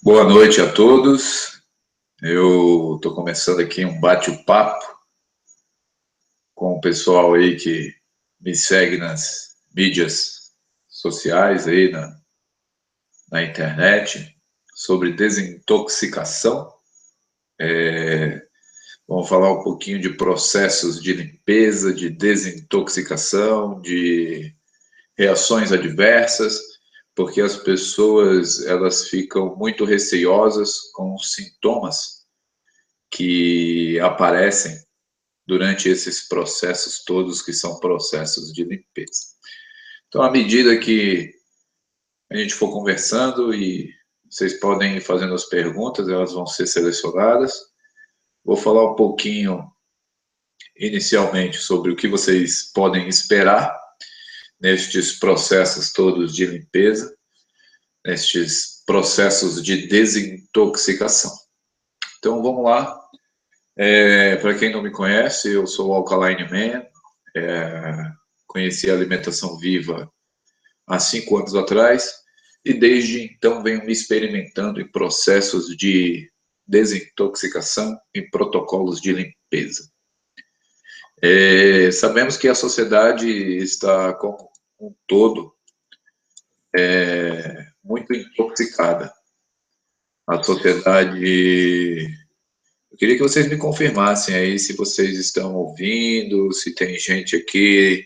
Boa noite a todos. Eu estou começando aqui um bate-papo com o pessoal aí que me segue nas mídias sociais aí na internet sobre desintoxicação. Vamos falar um pouquinho de processos de limpeza, de desintoxicação, de reações adversas, porque as pessoas elas ficam muito receosas com os sintomas que aparecem durante esses processos todos que são processos de limpeza. Então, à medida que a gente for conversando e vocês podem ir fazendo as perguntas, elas vão ser selecionadas. Vou falar um pouquinho inicialmente sobre o que vocês podem esperar nestes processos todos de limpeza, nestes processos de desintoxicação. Então, vamos lá. Para quem não me conhece, eu sou o Alkaline Man, conheci a alimentação viva há 5 anos atrás e desde então venho me experimentando em processos de desintoxicação, em protocolos de limpeza. Sabemos que a sociedade está como um todo muito intoxicada. A sociedade... Eu queria que vocês me confirmassem aí se vocês estão ouvindo, se tem gente aqui.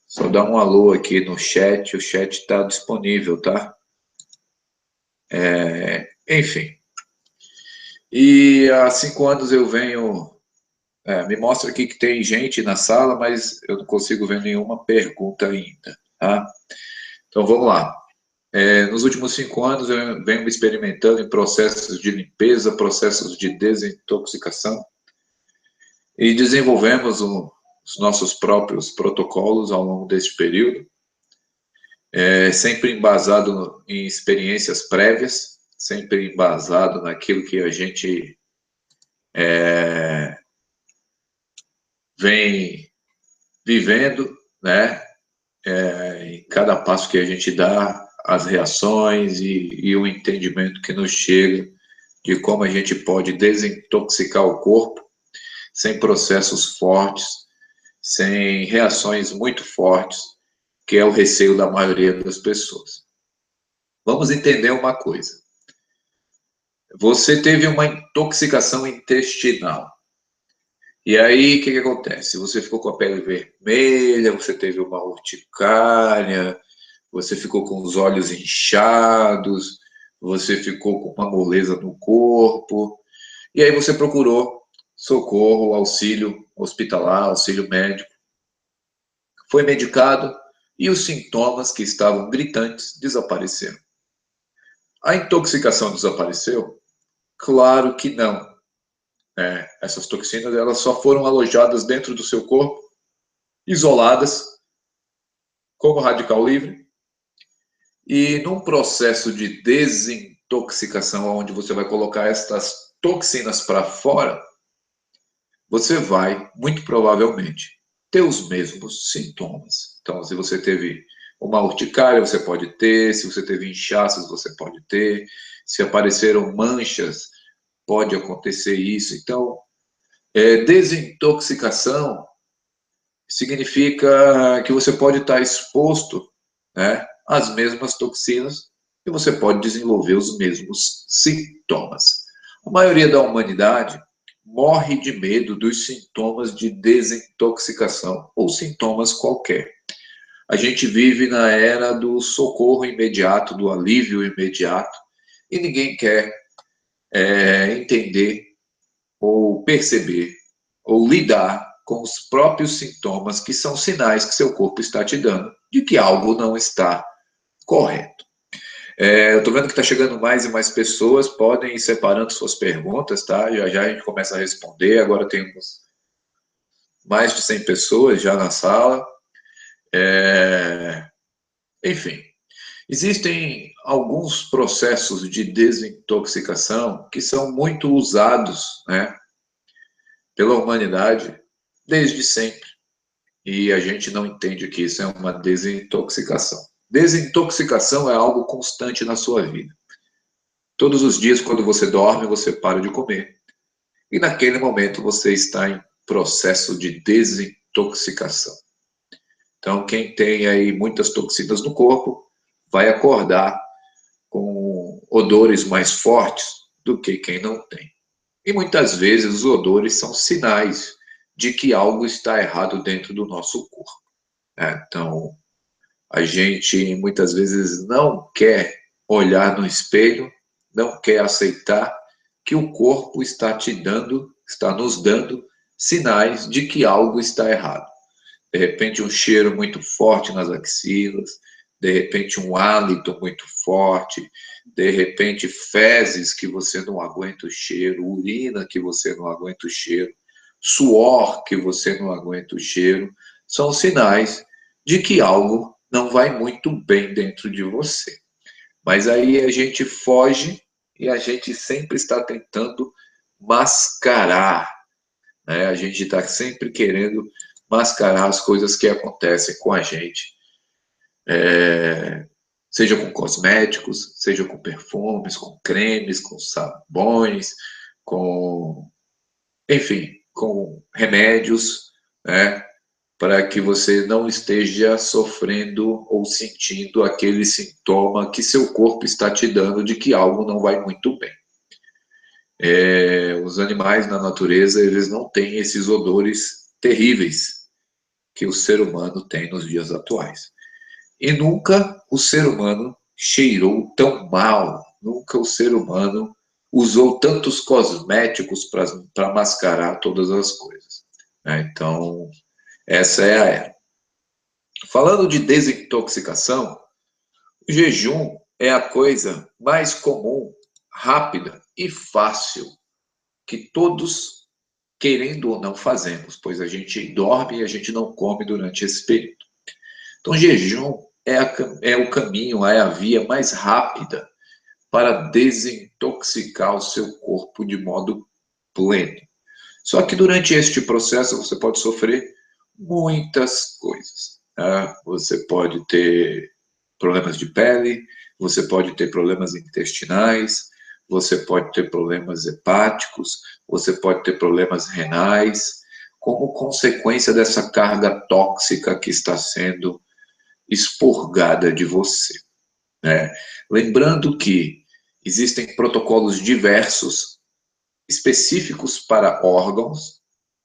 Só dá um alô aqui no chat, o chat está disponível, tá? Enfim. E há 5 anos eu venho... me mostra aqui que tem gente na sala, mas eu não consigo ver nenhuma pergunta ainda, tá? Então vamos lá. Nos últimos 5 anos eu venho me experimentando em processos de limpeza, processos de desintoxicação e desenvolvemos os nossos próprios protocolos ao longo deste período, sempre embasado em experiências prévias, sempre embasado naquilo que a gente vem vivendo, né? Em cada passo que a gente dá, as reações e o entendimento que nos chega de como a gente pode desintoxicar o corpo sem processos fortes, sem reações muito fortes, que é o receio da maioria das pessoas. Vamos entender uma coisa. Você teve uma intoxicação intestinal. E aí, o que acontece? Você ficou com a pele vermelha, você teve uma urticária, você ficou com os olhos inchados, você ficou com uma moleza no corpo, e aí você procurou socorro, auxílio hospitalar, auxílio médico. Foi medicado e os sintomas que estavam gritantes desapareceram. A intoxicação desapareceu? Claro que não. Essas toxinas elas só foram alojadas dentro do seu corpo, isoladas, como radical livre, e num processo de desintoxicação, onde você vai colocar estas toxinas para fora, você vai, muito provavelmente, ter os mesmos sintomas. Então, se você teve uma urticária, você pode ter, se você teve inchaços, você pode ter, se apareceram manchas, pode acontecer isso. Então, desintoxicação significa que você pode estar exposto, né, às mesmas toxinas e você pode desenvolver os mesmos sintomas. A maioria da humanidade morre de medo dos sintomas de desintoxicação ou sintomas qualquer. A gente vive na era do socorro imediato, do alívio imediato, e ninguém quer entender ou perceber ou lidar com os próprios sintomas que são sinais que seu corpo está te dando de que algo não está correto. Eu estou vendo que está chegando mais e mais pessoas, podem ir separando suas perguntas, tá? Já já a gente começa a responder, agora temos mais de 100 pessoas já na sala. Enfim, existem alguns processos de desintoxicação que são muito usados, né, pela humanidade desde sempre. E a gente não entende que isso é uma desintoxicação. Desintoxicação é algo constante na sua vida. Todos os dias, quando você dorme, você para de comer. E naquele momento você está em processo de desintoxicação. Então, quem tem aí muitas toxinas no corpo, vai acordar com odores mais fortes do que quem não tem. E muitas vezes os odores são sinais de que algo está errado dentro do nosso corpo. Então, a gente muitas vezes não quer olhar no espelho, não quer aceitar que o corpo está está nos dando sinais de que algo está errado. De repente, um cheiro muito forte nas axilas, de repente, um hálito muito forte, de repente, fezes que você não aguenta o cheiro, urina que você não aguenta o cheiro, suor que você não aguenta o cheiro, são sinais de que algo não vai muito bem dentro de você. Mas aí a gente foge e a gente sempre está tentando mascarar, né? A gente está sempre querendo mascarar as coisas que acontecem com a gente, seja com cosméticos, seja com perfumes, com cremes, com sabões, enfim, com remédios, né? Para que você não esteja sofrendo ou sentindo aquele sintoma que seu corpo está te dando de que algo não vai muito bem. Os animais na natureza, eles não têm esses odores terríveis que o ser humano tem nos dias atuais. E nunca o ser humano cheirou tão mal, nunca o ser humano usou tantos cosméticos para mascarar todas as coisas. Então, essa é a era. Falando de desintoxicação, o jejum é a coisa mais comum, rápida e fácil que todos, querendo ou não, fazemos, pois a gente dorme e a gente não come durante esse período. Então, jejum é o caminho, é a via mais rápida para desintoxicar o seu corpo de modo pleno. Só que durante este processo você pode sofrer muitas coisas. Tá? Você pode ter problemas de pele, você pode ter problemas intestinais, você pode ter problemas hepáticos, você pode ter problemas renais, como consequência dessa carga tóxica que está sendo expurgada de você. Né? Lembrando que existem protocolos diversos, específicos para órgãos,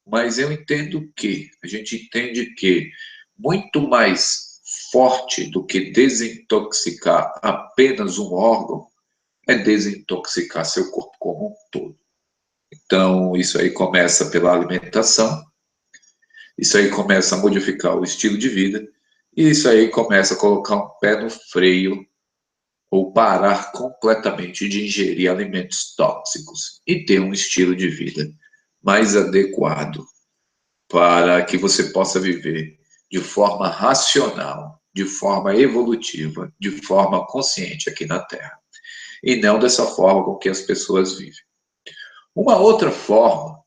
mas eu entendo que, a gente entende que muito mais forte do que desintoxicar apenas um órgão é desintoxicar seu corpo como um todo. Então, isso aí começa pela alimentação, isso aí começa a modificar o estilo de vida, e isso aí começa a colocar um pé no freio ou parar completamente de ingerir alimentos tóxicos e ter um estilo de vida mais adequado para que você possa viver de forma racional, de forma evolutiva, de forma consciente aqui na Terra, e não dessa forma com que as pessoas vivem. Uma outra forma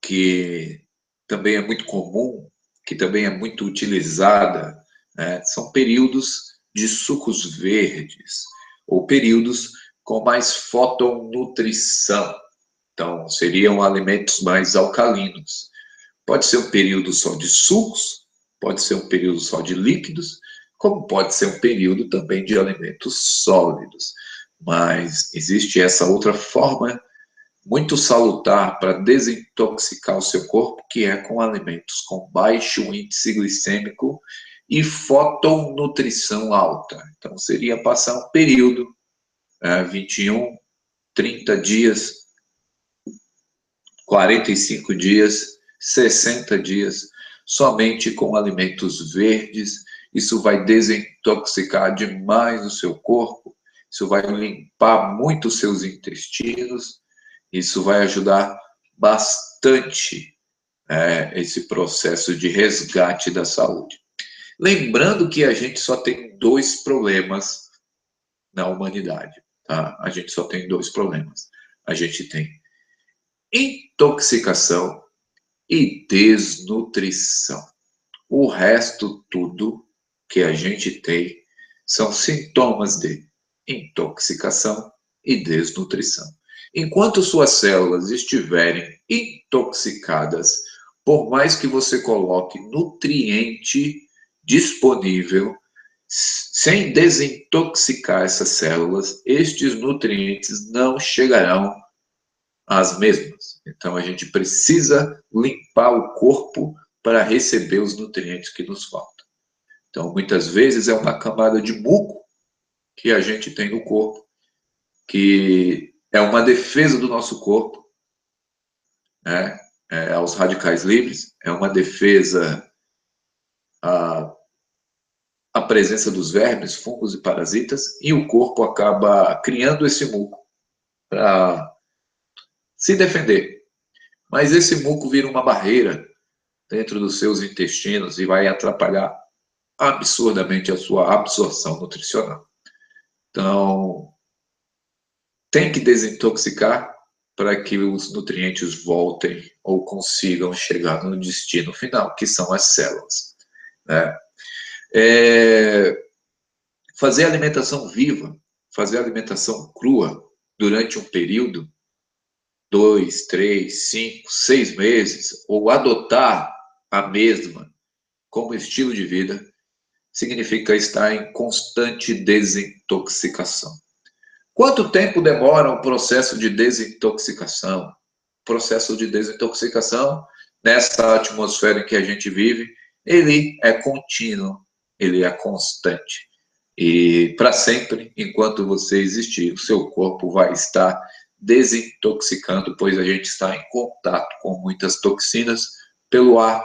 que também é muito comum, que também é muito utilizada, né, são períodos de sucos verdes, ou períodos com mais fotonutrição. Então, seriam alimentos mais alcalinos. Pode ser um período só de sucos, pode ser um período só de líquidos, como pode ser um período também de alimentos sólidos. Mas existe essa outra forma muito salutar para desintoxicar o seu corpo, que é com alimentos com baixo índice glicêmico e fotonutrição alta. Então, seria passar um período, 21, 30 dias, 45 dias, 60 dias, somente com alimentos verdes. Isso vai desintoxicar demais o seu corpo, isso vai limpar muito os seus intestinos, isso vai ajudar bastante esse processo de resgate da saúde. Lembrando que a gente só tem dois problemas na humanidade, tá? A gente só tem dois problemas. A gente tem intoxicação e desnutrição. O resto tudo que a gente tem são sintomas de intoxicação e desnutrição. Enquanto suas células estiverem intoxicadas, por mais que você coloque nutriente disponível, sem desintoxicar essas células, estes nutrientes não chegarão às mesmas. Então, a gente precisa limpar o corpo para receber os nutrientes que nos faltam. Então, muitas vezes é uma camada de muco que a gente tem no corpo, que é uma defesa do nosso corpo, né, aos radicais livres, é uma defesa à presença dos vermes, fungos e parasitas, e o corpo acaba criando esse muco para se defender. Mas esse muco vira uma barreira dentro dos seus intestinos e vai atrapalhar absurdamente a sua absorção nutricional. Então, tem que desintoxicar para que os nutrientes voltem ou consigam chegar no destino final, que são as células, né? Fazer alimentação viva, fazer alimentação crua durante um período, 2, 3, 5, 6 meses, ou adotar a mesma como estilo de vida, significa estar em constante desintoxicação. Quanto tempo demora um processo de desintoxicação? O processo de desintoxicação, nessa atmosfera em que a gente vive, ele é contínuo, ele é constante. E para sempre, enquanto você existir, o seu corpo vai estar desintoxicando, pois a gente está em contato com muitas toxinas pelo ar,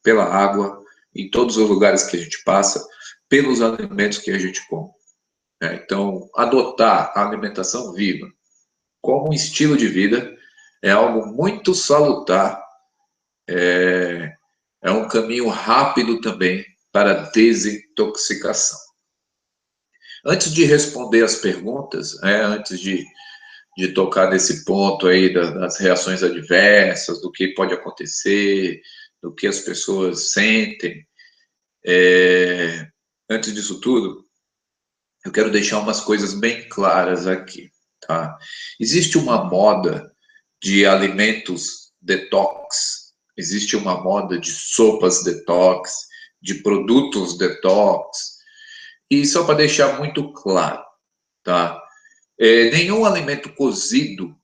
pela água, em todos os lugares que a gente passa, pelos alimentos que a gente come. Então, adotar a alimentação viva como um estilo de vida é algo muito salutar, é um caminho rápido também para a desintoxicação. Antes de responder as perguntas, antes de tocar nesse ponto aí das reações adversas, do que pode acontecer, do que as pessoas sentem, antes disso tudo, eu quero deixar umas coisas bem claras aqui, tá? Existe uma moda de alimentos detox, existe uma moda de sopas detox, de produtos detox, e só para deixar muito claro, tá? Nenhum alimento cozido,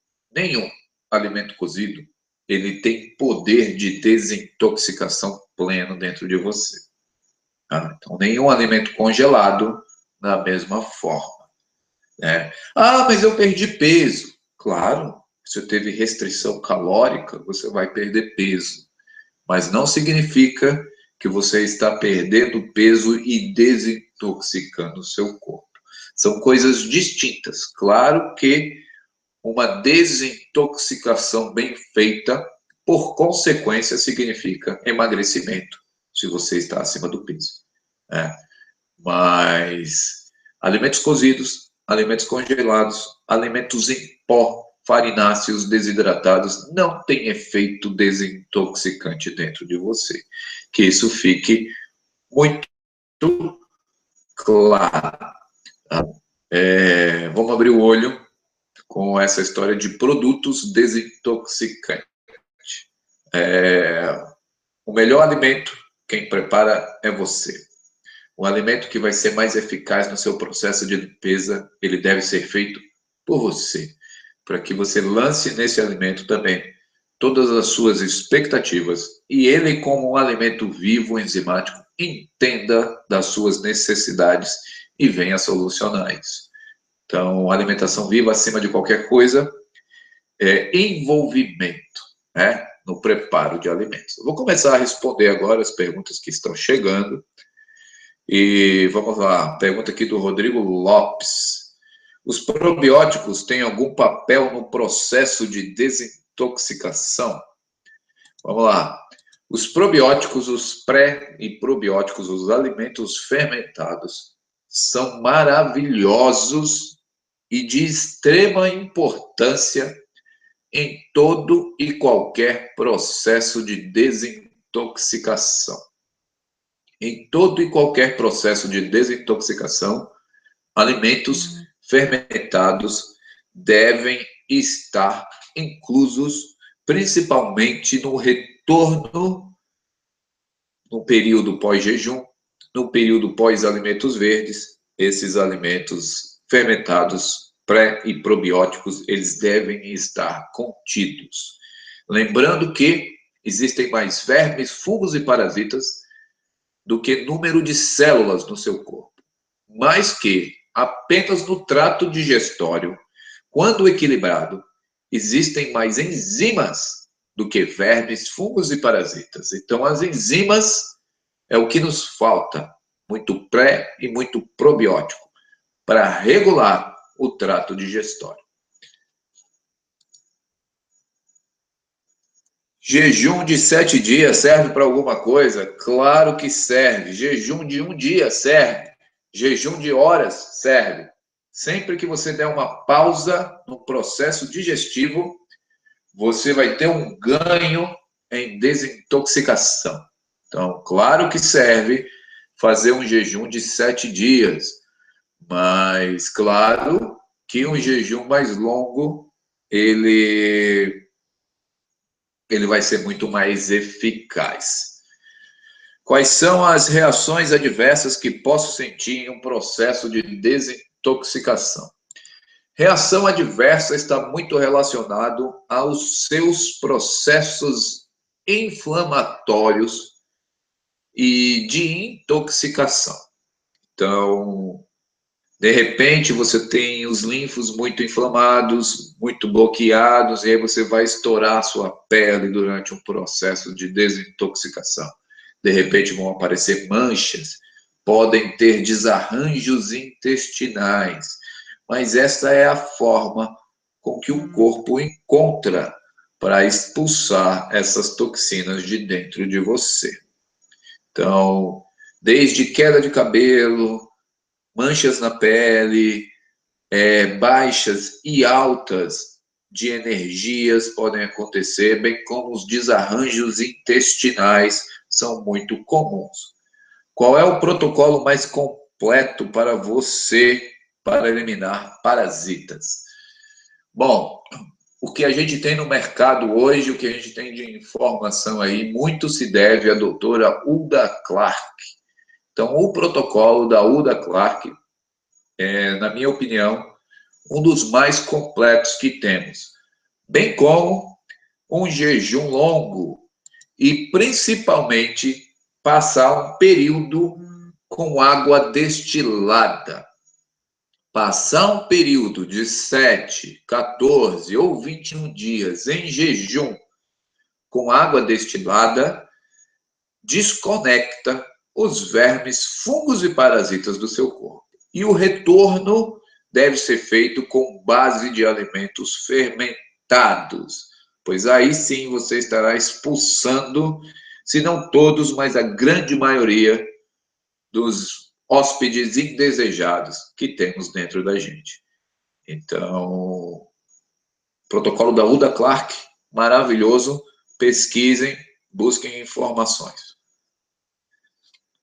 ele tem poder de desintoxicação pleno dentro de você. Tá? Então, nenhum alimento congelado da mesma forma, né? Ah, mas eu perdi peso. Claro, se você teve restrição calórica, você vai perder peso. Mas não significa que você está perdendo peso e desintoxicando o seu corpo. São coisas distintas. Claro que uma desintoxicação bem feita, por consequência, significa emagrecimento, se você está acima do peso, né? Mas alimentos cozidos, alimentos congelados, alimentos em pó, farináceos, desidratados, não tem efeito desintoxicante dentro de você. Que isso fique muito claro. Tá? Vamos abrir o olho com essa história de produtos desintoxicantes. O melhor alimento, quem prepara é você. O alimento que vai ser mais eficaz no seu processo de limpeza, ele deve ser feito por você, para que você lance nesse alimento também todas as suas expectativas e ele, como um alimento vivo, enzimático, entenda das suas necessidades e venha solucionar isso. Então, alimentação viva, acima de qualquer coisa, é envolvimento, né, no preparo de alimentos. Eu vou começar a responder agora as perguntas que estão chegando. E vamos lá, pergunta aqui do Rodrigo Lopes. Os probióticos têm algum papel no processo de desintoxicação? Vamos lá. Os probióticos, os pré e probióticos, os alimentos fermentados, são maravilhosos e de extrema importância em todo e qualquer processo de desintoxicação. Em todo e qualquer processo de desintoxicação, alimentos fermentados devem estar inclusos, principalmente no retorno, no período pós-jejum, no período pós-alimentos verdes. Esses alimentos fermentados, pré e probióticos, eles devem estar contidos. Lembrando que existem mais vermes, fungos e parasitas do que número de células no seu corpo. Mas que apenas no trato digestório, quando equilibrado, existem mais enzimas do que vermes, fungos e parasitas. Então, as enzimas é o que nos falta, muito pré e muito probiótico, para regular o trato digestório. Jejum de 7 dias serve para alguma coisa? Claro que serve. Jejum de 1 dia serve. Jejum de horas serve. Sempre que você der uma pausa no processo digestivo, você vai ter um ganho em desintoxicação. Então, claro que serve fazer um jejum de 7 dias, mas claro que um jejum mais longo, ele vai ser muito mais eficaz. Quais são as reações adversas que posso sentir em um processo de desintoxicação? Reação adversa está muito relacionado aos seus processos inflamatórios e de intoxicação. Então, de repente, você tem os linfos muito inflamados, muito bloqueados, e aí você vai estourar a sua pele durante um processo de desintoxicação. De repente, vão aparecer manchas, podem ter desarranjos intestinais, mas essa é a forma com que o corpo encontra para expulsar essas toxinas de dentro de você. Então, desde queda de cabelo, manchas na pele, baixas e altas de energias podem acontecer, bem como os desarranjos intestinais são muito comuns. Qual é o protocolo mais completo para você para eliminar parasitas? Bom, o que a gente tem no mercado hoje, o que a gente tem de informação aí, muito se deve à doutora Hulda Clark. Então, o protocolo da Hulda Clark na minha opinião, um dos mais completos que temos, bem como um jejum longo e, principalmente, passar um período com água destilada. Passar um período de 7, 14 ou 21 dias em jejum com água destilada desconecta os vermes, fungos e parasitas do seu corpo. E o retorno deve ser feito com base de alimentos fermentados, pois aí sim você estará expulsando, se não todos, mas a grande maioria dos hóspedes indesejados que temos dentro da gente. Então, protocolo da Hulda Clark, maravilhoso, pesquisem, busquem informações.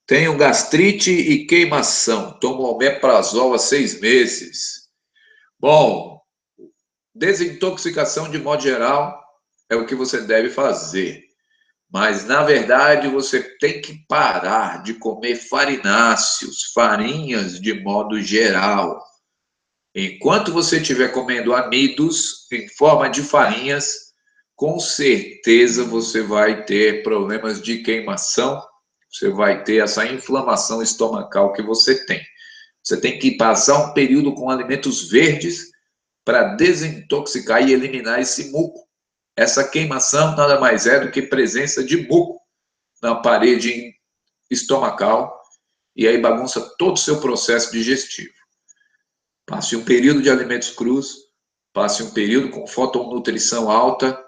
Tenho gastrite e queimação. Tomo omeprazol há 6 meses. Bom, desintoxicação de modo geral é o que você deve fazer. Mas, na verdade, você tem que parar de comer farináceos, farinhas de modo geral. Enquanto você estiver comendo amidos em forma de farinhas, com certeza você vai ter problemas de queimação. Você vai ter essa inflamação estomacal que você tem. Você tem que passar um período com alimentos verdes para desintoxicar e eliminar esse muco. Essa queimação nada mais é do que presença de muco na parede estomacal e aí bagunça todo o seu processo digestivo. Passe um período de alimentos crus, passe um período com fotonutrição alta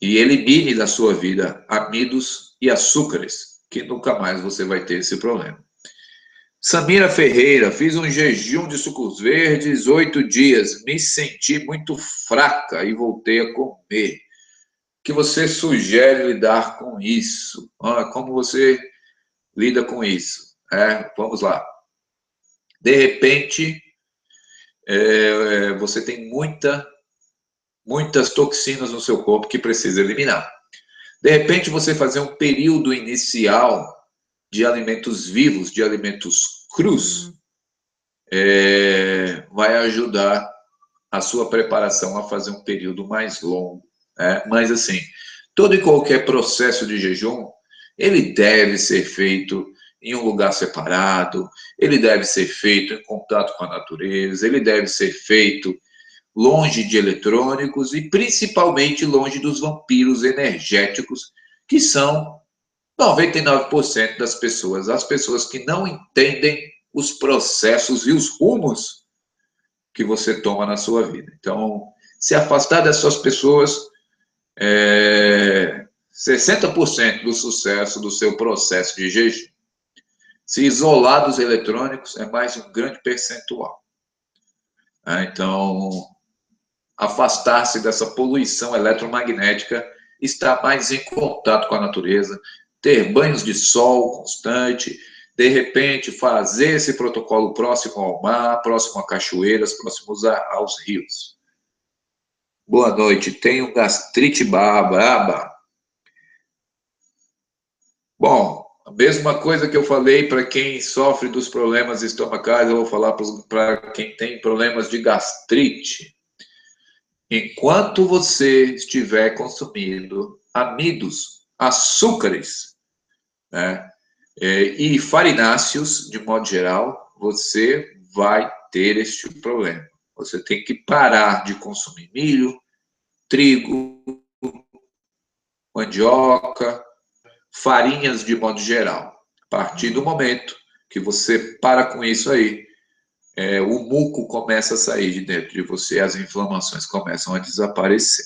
e elimine da sua vida amidos e açúcares, que nunca mais você vai ter esse problema. Samira Ferreira, fiz um jejum de sucos verdes 8 dias, me senti muito fraca e voltei a comer. O que você sugere lidar com isso? Como você lida com isso? Vamos lá. De repente, você tem muitas toxinas no seu corpo que precisa eliminar. De repente, você fazer um período inicial de alimentos vivos, de alimentos crus, vai ajudar a sua preparação a fazer um período mais longo. Né? Mas, assim, todo e qualquer processo de jejum, ele deve ser feito em um lugar separado, ele deve ser feito em contato com a natureza, ele deve ser feito longe de eletrônicos e principalmente longe dos vampiros energéticos, que são 99% das pessoas, as pessoas que não entendem os processos e os rumos que você toma na sua vida. Então, se afastar dessas pessoas 60% do sucesso do seu processo de jejum. Se isolar dos eletrônicos, é mais um grande percentual. Então, afastar-se dessa poluição eletromagnética, estar mais em contato com a natureza, ter banhos de sol constante, de repente fazer esse protocolo próximo ao mar, próximo a cachoeiras, próximos aos rios. Boa noite, tenho gastrite braba. Bom, a mesma coisa que eu falei para quem sofre dos problemas estomacais, eu vou falar para quem tem problemas de gastrite. Enquanto você estiver consumindo amidos, açúcares, né, e farináceos, de modo geral, você vai ter este problema. Você tem que parar de consumir milho, trigo, mandioca, farinhas de modo geral. A partir do momento que você para com isso aí, o muco começa a sair de dentro de você, as inflamações começam a desaparecer.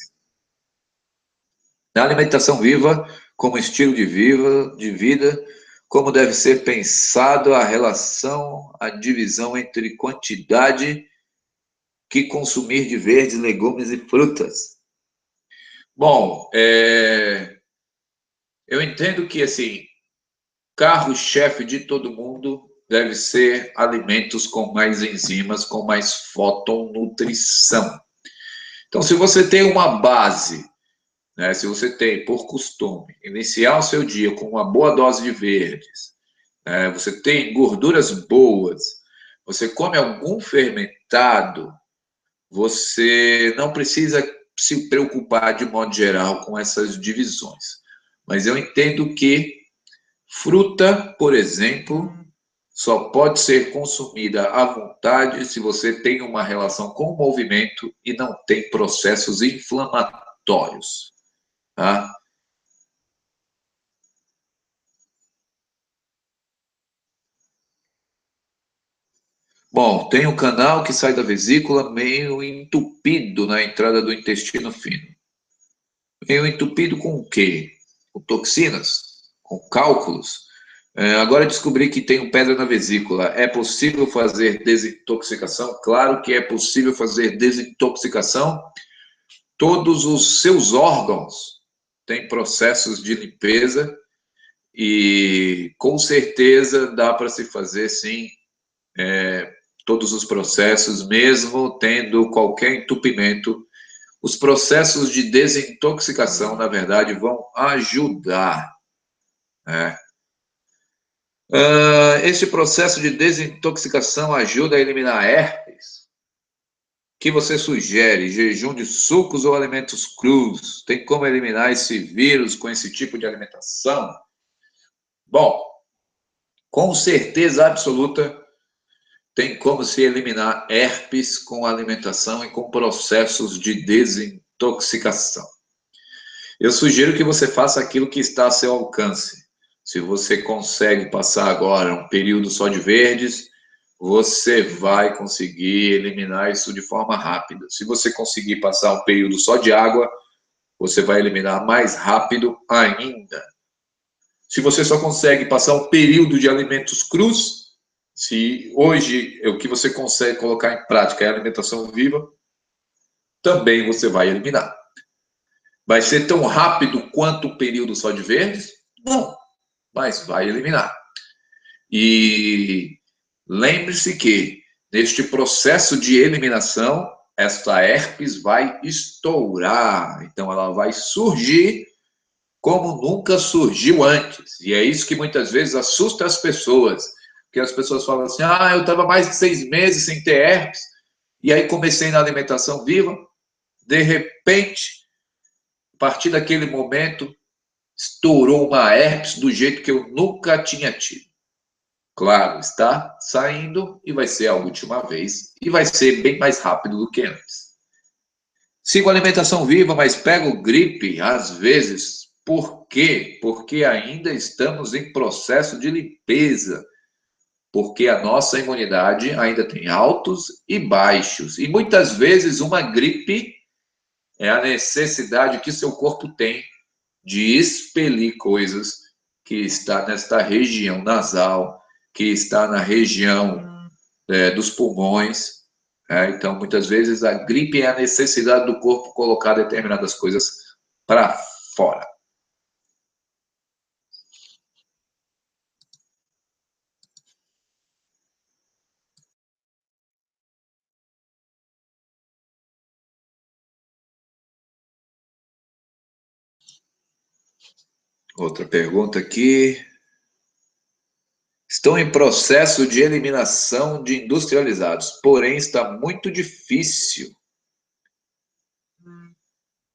Na alimentação viva, como estilo de vida, como deve ser pensado a relação, a divisão entre quantidade que consumir de verdes, legumes e frutas. Bom, eu entendo que, assim, carro-chefe de todo mundo deve ser alimentos com mais enzimas, com mais fotonutrição. Então, se você tem uma base, né, se você tem, por costume, iniciar o seu dia com uma boa dose de verdes, né, você tem gorduras boas, você come algum fermentado, você não precisa se preocupar de modo geral com essas divisões. Mas eu entendo que fruta, por exemplo, só pode ser consumida à vontade se você tem uma relação com o movimento e não tem processos inflamatórios. Tá? Bom, tem um canal que sai da vesícula meio entupido na entrada do intestino fino. Meio entupido com o quê? Com toxinas? Com cálculos? Agora descobri que tenho pedra na vesícula. É possível fazer desintoxicação? Claro que é possível fazer desintoxicação. Todos os seus órgãos têm processos de limpeza e com certeza dá para se fazer, sim, todos os processos, mesmo tendo qualquer entupimento. Os processos de desintoxicação, na verdade, vão ajudar. Né? Esse processo de desintoxicação ajuda a eliminar herpes. O que você sugere? Jejum de sucos ou alimentos crus? Tem como eliminar esse vírus com esse tipo de alimentação? Bom, com certeza absoluta, tem como se eliminar herpes com alimentação e com processos de desintoxicação. Eu sugiro que você faça aquilo que está a seu alcance. Se você consegue passar agora um período só de verdes, você vai conseguir eliminar isso de forma rápida. Se você conseguir passar um período só de água, você vai eliminar mais rápido ainda. Se você só consegue passar um período de alimentos crus, se hoje o que você consegue colocar em prática é a alimentação viva, também você vai eliminar. Vai ser tão rápido quanto o período só de verdes? Não, mas vai eliminar. E lembre-se que Neste processo de eliminação, esta herpes vai estourar. Então, ela vai surgir como nunca surgiu antes. E é isso que muitas vezes assusta as pessoas. Porque as pessoas falam assim, eu estava mais de 6 meses sem ter herpes, e aí comecei na alimentação viva, de repente, a partir daquele momento, estourou uma herpes do jeito que eu nunca tinha tido. Claro, está saindo e vai ser a última vez, e vai ser bem mais rápido do que antes. Sigo a alimentação viva, mas pego gripe às vezes. Por quê? Porque ainda estamos em processo de limpeza. Porque a nossa imunidade ainda tem altos e baixos. E muitas vezes uma gripe é a necessidade que seu corpo tem de expelir coisas que está nesta região nasal, que está na região dos pulmões. Então, muitas vezes, a gripe é a necessidade do corpo colocar determinadas coisas para fora. Outra pergunta aqui. Estão em processo de eliminação de industrializados, porém está muito difícil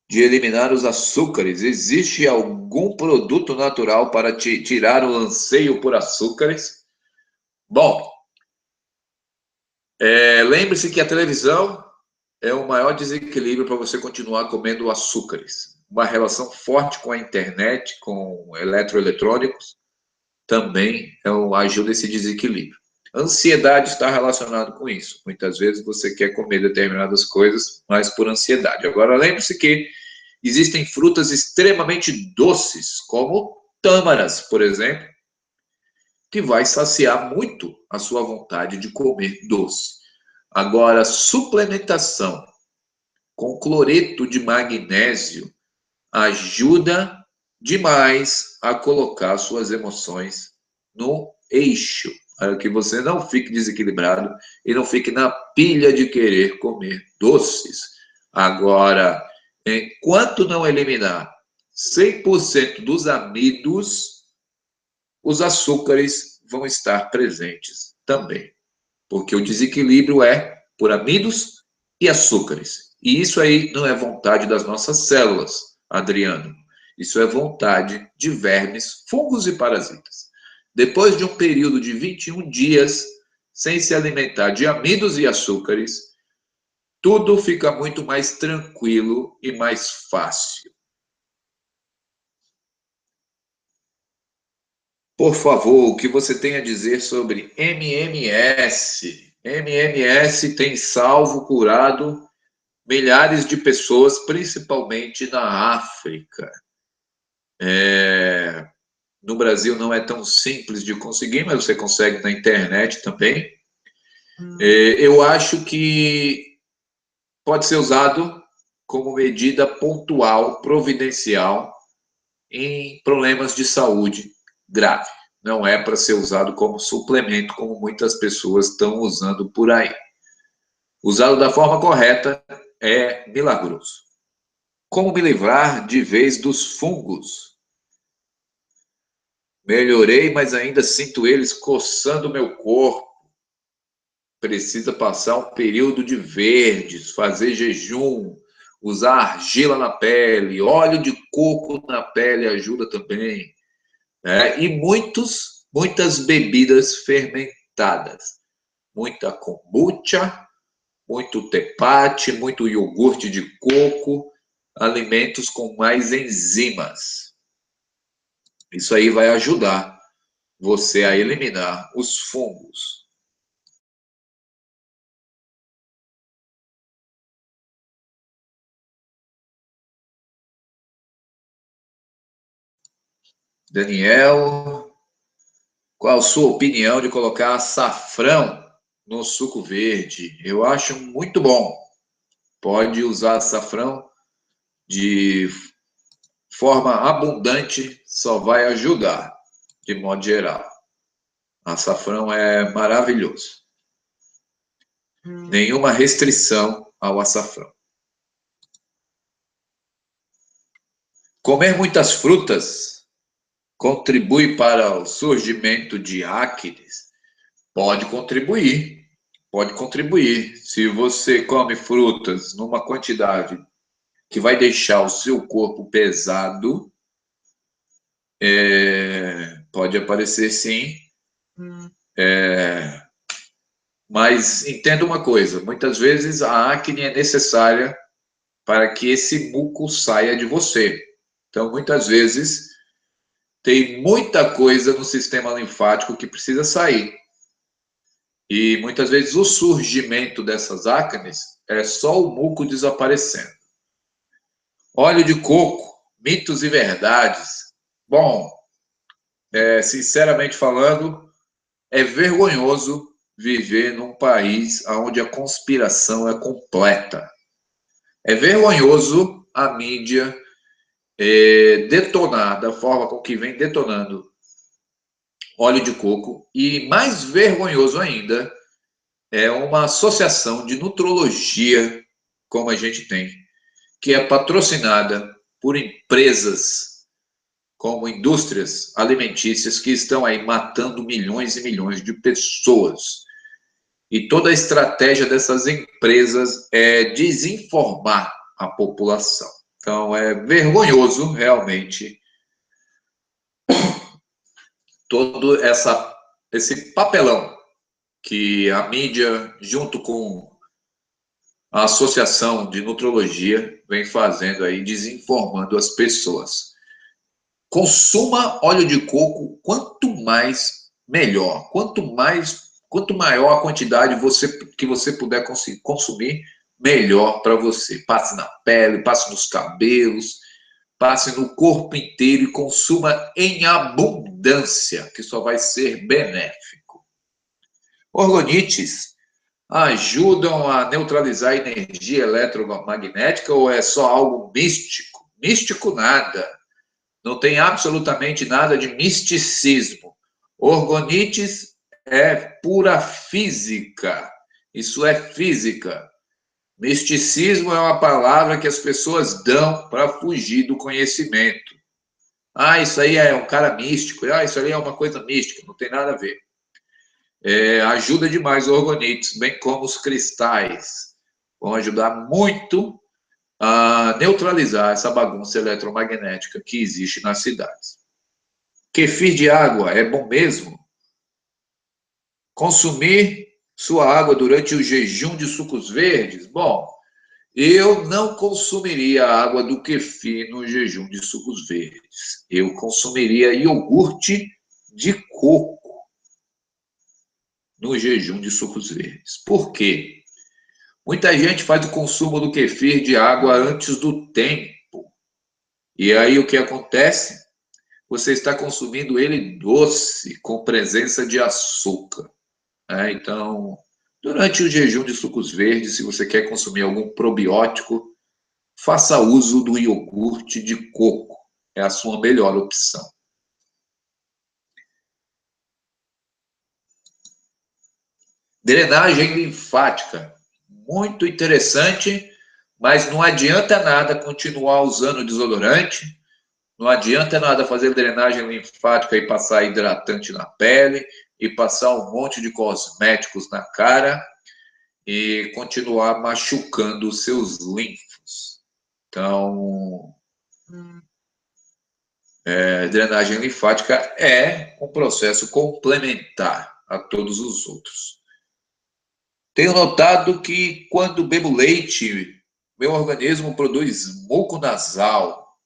de eliminar os açúcares. Existe algum produto natural para tirar o anseio por açúcares? Bom, lembre-se que a televisão é o maior desequilíbrio para você continuar comendo açúcares. Uma relação forte com a internet, com eletroeletrônicos, também ajuda esse desequilíbrio. Ansiedade está relacionado com isso. Muitas vezes você quer comer determinadas coisas, mas por ansiedade. Agora, lembre-se que existem frutas extremamente doces, como tâmaras, por exemplo, que vai saciar muito a sua vontade de comer doce. Agora, suplementação com cloreto de magnésio ajuda demais a colocar suas emoções no eixo, para que você não fique desequilibrado e não fique na pilha de querer comer doces. Agora, enquanto não eliminar 100% dos amidos, os açúcares vão estar presentes também, porque o desequilíbrio é por amidos e açúcares. E isso aí não é vontade das nossas células, Adriano. Isso é vontade de vermes, fungos e parasitas. Depois de um período de 21 dias sem se alimentar de amidos e açúcares, tudo fica muito mais tranquilo e mais fácil. Por favor, o que você tem a dizer sobre MMS? MMS tem salvo, curado milhares de pessoas, principalmente na África. No Brasil não é tão simples de conseguir, mas você consegue na internet também. Eu acho que pode ser usado como medida pontual, providencial, em problemas de saúde grave. Não é para ser usado como suplemento, como muitas pessoas estão usando por aí. Usado da forma correta é milagroso. Como me livrar de vez dos fungos? Melhorei, mas ainda sinto eles coçando meu corpo. Precisa passar um período de verdes, fazer jejum, usar argila na pele, óleo de coco na pele ajuda também. E muitas bebidas fermentadas. Muita kombucha, muito tepate, muito iogurte de coco, alimentos com mais enzimas. Isso aí vai ajudar você a eliminar os fungos. Daniel, qual a sua opinião de colocar açafrão no suco verde? Eu acho muito bom. Pode usar açafrão de forma abundante, só vai ajudar, de modo geral. Açafrão é maravilhoso. nenhuma restrição ao açafrão. Comer muitas frutas contribui para o surgimento de acnes? Pode contribuir, pode contribuir. Se você come frutas numa quantidade que vai deixar o seu corpo pesado, pode aparecer sim. Mas entenda uma coisa, muitas vezes a acne é necessária para que esse muco saia de você. Então, muitas vezes, tem muita coisa no sistema linfático que precisa sair. E muitas vezes o surgimento dessas acnes é só o muco desaparecendo. Óleo de coco, mitos e verdades. Bom, sinceramente falando, é vergonhoso viver num país onde a conspiração é completa. É vergonhoso a mídia detonar da forma com que vem detonando óleo de coco, e mais vergonhoso ainda é uma associação de nutrologia, como a gente tem, que é patrocinada por empresas como indústrias alimentícias que estão aí matando milhões e milhões de pessoas. E toda a estratégia dessas empresas é desinformar a população. Então, é vergonhoso, realmente, todo esse papelão que a mídia, junto com a Associação de Nutrologia, vem fazendo aí, desinformando as pessoas. Consuma óleo de coco, quanto mais, melhor. Quanto maior a quantidade que você puder consumir, melhor para você. Passe na pele, passe nos cabelos, passe no corpo inteiro e consuma em abundância, que só vai ser benéfico. Orgonites ajudam a neutralizar a energia eletromagnética ou é só algo místico? Místico nada. Não tem absolutamente nada de misticismo. Orgonites é pura física. Isso é física. Misticismo é uma palavra que as pessoas dão para fugir do conhecimento. Ah, isso aí é um cara místico. Ah, isso aí é uma coisa mística. Não tem nada a ver. Ajuda demais o orgonites, bem como os cristais. Vão ajudar muito a neutralizar essa bagunça eletromagnética que existe nas cidades. Kefir de água é bom mesmo? Consumir sua água durante o jejum de sucos verdes? Bom, eu não consumiria a água do kefir no jejum de sucos verdes. Eu consumiria iogurte de coco no jejum de sucos verdes. Por quê? Muita gente faz o consumo do kefir de água antes do tempo. E aí o que acontece? Você está consumindo ele doce, com presença de açúcar. Então, durante o jejum de sucos verdes, se você quer consumir algum probiótico, faça uso do iogurte de coco. É a sua melhor opção. Drenagem linfática. Muito interessante, mas não adianta nada continuar usando desodorante, não adianta nada fazer drenagem linfática e passar hidratante na pele, e passar um monte de cosméticos na cara, e continuar machucando os seus linfos. Então, drenagem linfática é um processo complementar a todos os outros. Tenho notado que quando bebo leite, meu organismo produz muco nasal.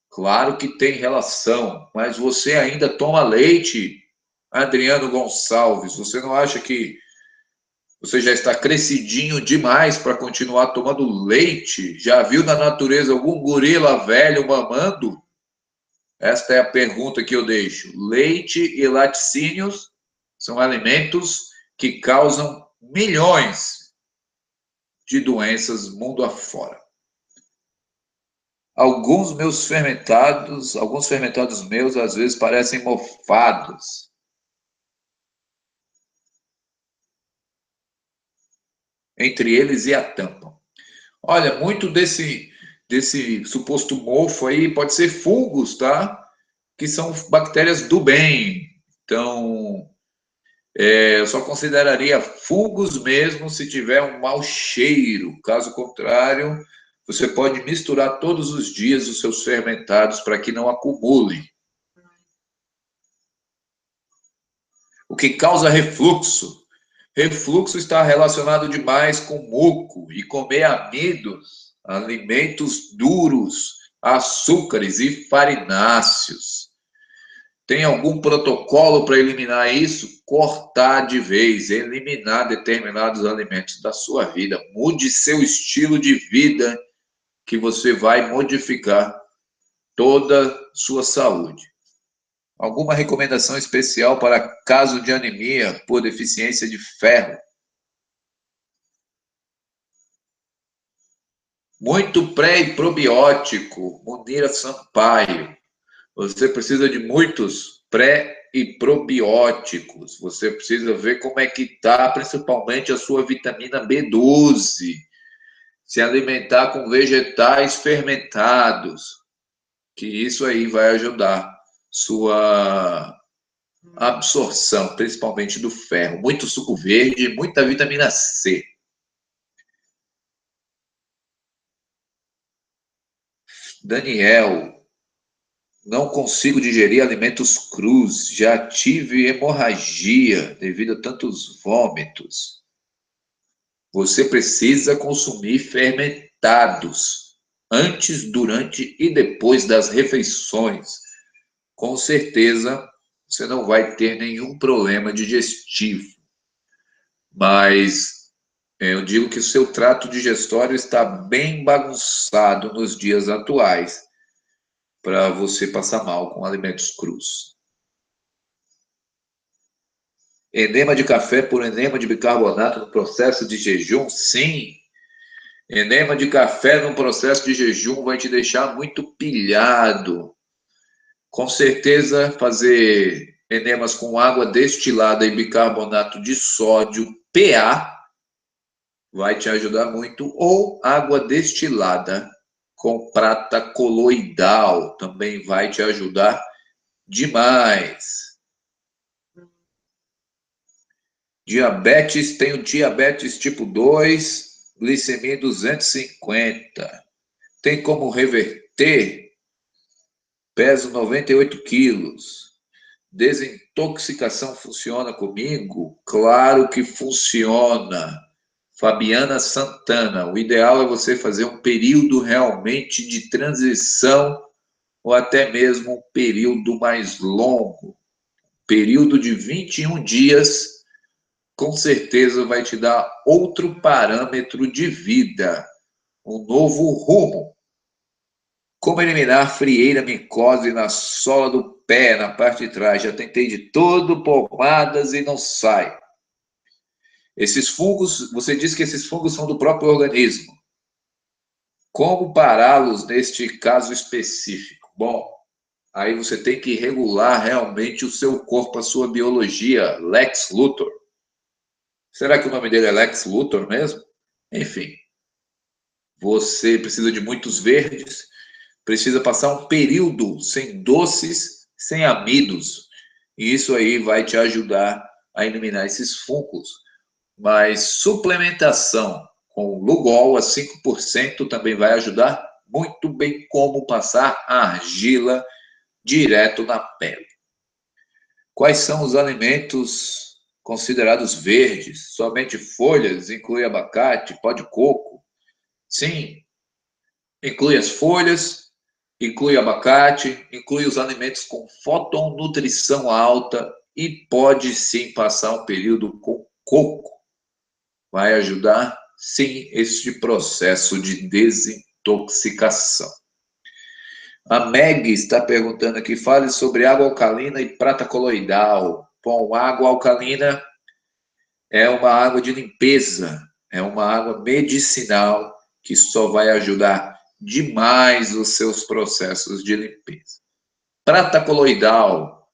Claro que tem relação, mas você ainda toma leite, Adriano Gonçalves? Você não acha que você já está crescidinho demais para continuar tomando leite? Já viu na natureza algum gorila velho mamando? Esta é a pergunta que eu deixo. Leite e laticínios são alimentos que causam milhões de doenças mundo afora. Alguns fermentados meus, às vezes parecem mofados. entre eles e a tampa. Olha, muito desse suposto mofo aí pode ser fungos, tá? Que são bactérias do bem. Então, eu só consideraria fungos mesmo se tiver um mau cheiro. Caso contrário, você pode misturar todos os dias os seus fermentados para que não acumule. O que causa refluxo? Refluxo está relacionado demais com muco e comer amidos, alimentos duros, açúcares e farináceos. Tem algum protocolo para eliminar isso? Cortar de vez, eliminar determinados alimentos da sua vida. Mude seu estilo de vida, que você vai modificar toda a sua saúde. Alguma recomendação especial para caso de anemia por deficiência de ferro? Muito pré e probiótico, Munira Sampaio. Você precisa de muitos pré e probióticos. Você precisa ver como é que está, principalmente a sua vitamina B12. Se alimentar com vegetais fermentados, que isso aí vai ajudar sua absorção, principalmente do ferro. Muito suco verde, muita vitamina C. Daniel, não consigo digerir alimentos crus. Já tive hemorragia devido a tantos vômitos. Você precisa consumir fermentados antes, durante e depois das refeições. Com certeza, você não vai ter nenhum problema digestivo. Mas eu digo que o seu trato digestório está bem bagunçado nos dias atuais para você passar mal com alimentos crus. Enema de café por enema de bicarbonato no processo de jejum? Sim. Enema de café no processo de jejum vai te deixar muito pilhado. Com certeza, fazer enemas com água destilada e bicarbonato de sódio, PA, vai te ajudar muito. Ou água destilada com prata coloidal também vai te ajudar demais. Diabetes, tenho diabetes tipo 2, glicemia 250. Tem como reverter? Peso 98 quilos. Desintoxicação funciona comigo? Claro que funciona. Fabiana Santana, o ideal é você fazer um período realmente de transição ou até mesmo um período mais longo. Período de 21 dias, com certeza vai te dar outro parâmetro de vida, um novo rumo. Como eliminar frieira, micose na sola do pé, na parte de trás? Já tentei de tudo, pomadas e não sai. Esses fungos, você diz que esses fungos são do próprio organismo. Como pará-los neste caso específico? Bom, aí você tem que regular realmente o seu corpo, a sua biologia. Lex Luthor. Será que o nome dele é Lex Luthor mesmo? Enfim, você precisa de muitos verdes, precisa passar um período sem doces, sem amidos. E isso aí vai te ajudar a eliminar esses fungos. Mas suplementação com Lugol a 5% também vai ajudar muito bem, como passar a argila direto na pele. Quais são os alimentos considerados verdes? Somente folhas, inclui abacate, pó de coco? Sim, inclui as folhas, inclui abacate, inclui os alimentos com fotonutrição alta e pode sim passar um período com coco. Vai ajudar, sim, este processo de desintoxicação. A Meg está perguntando aqui, fale sobre água alcalina e prata coloidal. Bom, água alcalina é uma água de limpeza, é uma água medicinal que só vai ajudar demais os seus processos de limpeza. Prata coloidal,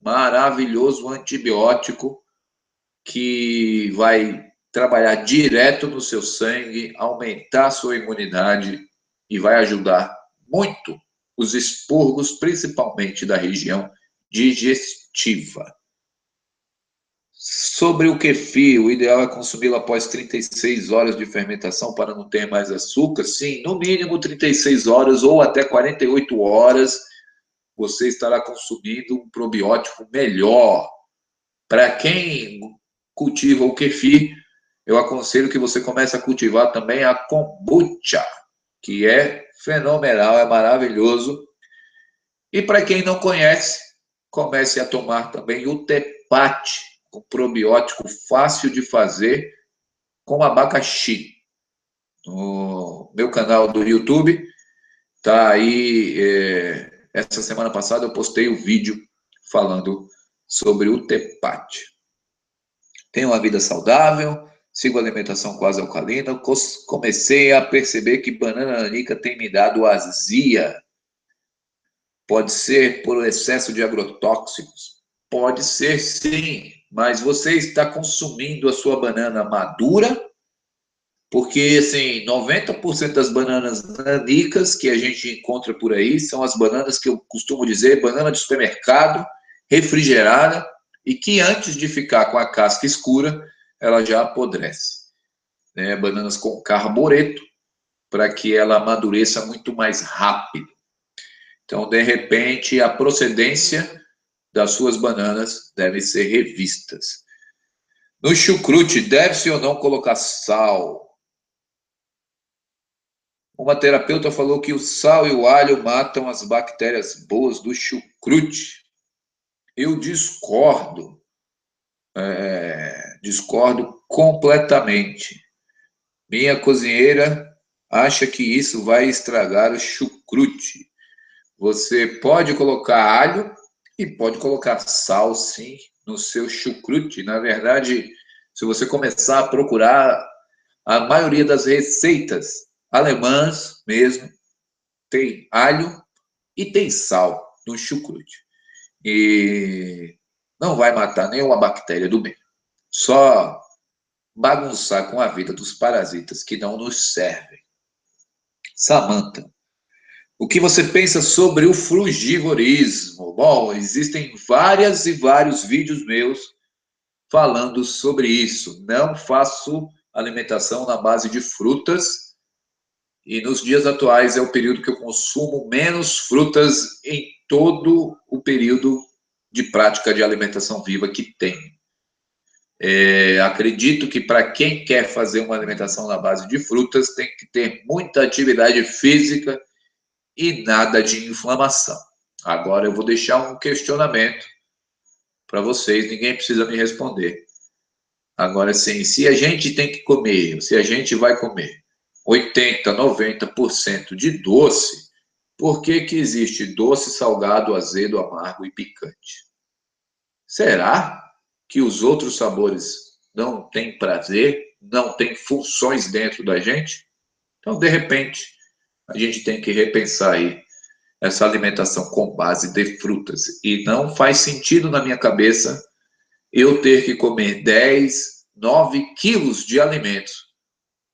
maravilhoso antibiótico que vai trabalhar direto no seu sangue, aumentar a sua imunidade e vai ajudar muito os expurgos, principalmente da região digestiva. Sobre o kefir, o ideal é consumi-lo após 36 horas de fermentação para não ter mais açúcar. Sim, no mínimo 36 horas ou até 48 horas você estará consumindo um probiótico melhor. Para quem cultiva o kefir, eu aconselho que você comece a cultivar também a kombucha, que é fenomenal, é maravilhoso. E para quem não conhece, comece a tomar também o tepate, um probiótico fácil de fazer com abacaxi. No meu canal do YouTube, tá aí. Essa semana passada eu postei o vídeo falando sobre o tepate. Tenho uma vida saudável, sigo alimentação quase alcalina. Comecei a perceber que banana nanica tem me dado azia. Pode ser por excesso de agrotóxicos? Pode ser sim, mas você está consumindo a sua banana madura, porque assim, 90% das bananas nanicas que a gente encontra por aí são as bananas que eu costumo dizer, banana de supermercado, refrigerada, e que antes de ficar com a casca escura, ela já apodrece. Né? Bananas com carbureto, para que ela amadureça muito mais rápido. Então, de repente, a procedência das suas bananas deve ser revistas. No chucrute, deve-se ou não colocar sal? Uma terapeuta falou que o sal e o alho matam as bactérias boas do chucrute. Eu discordo. Discordo completamente. Minha cozinheira acha que isso vai estragar o chucrute. Você pode colocar alho e pode colocar sal, sim, no seu chucrute. Na verdade, se você começar a procurar, a maioria das receitas alemãs mesmo tem alho e tem sal no chucrute. E não vai matar nenhuma bactéria do bem. Só bagunçar com a vida dos parasitas que não nos servem. Samantha, o que você pensa sobre o frugivorismo? Bom, existem várias e vários vídeos meus falando sobre isso. Não faço alimentação na base de frutas e nos dias atuais é o período que eu consumo menos frutas em todo o período de prática de alimentação viva que tenho. Acredito que para quem quer fazer uma alimentação na base de frutas tem que ter muita atividade física e nada de inflamação. Agora eu vou deixar um questionamento para vocês, ninguém precisa me responder. Agora sim, se a gente tem que comer, se a gente vai comer 80, 90% de doce, por que que existe doce, salgado, azedo, amargo e picante? Será que os outros sabores não têm prazer, não têm funções dentro da gente? Então, de repente, a gente tem que repensar aí essa alimentação com base de frutas. E não faz sentido na minha cabeça eu ter que comer 10, 9 quilos de alimentos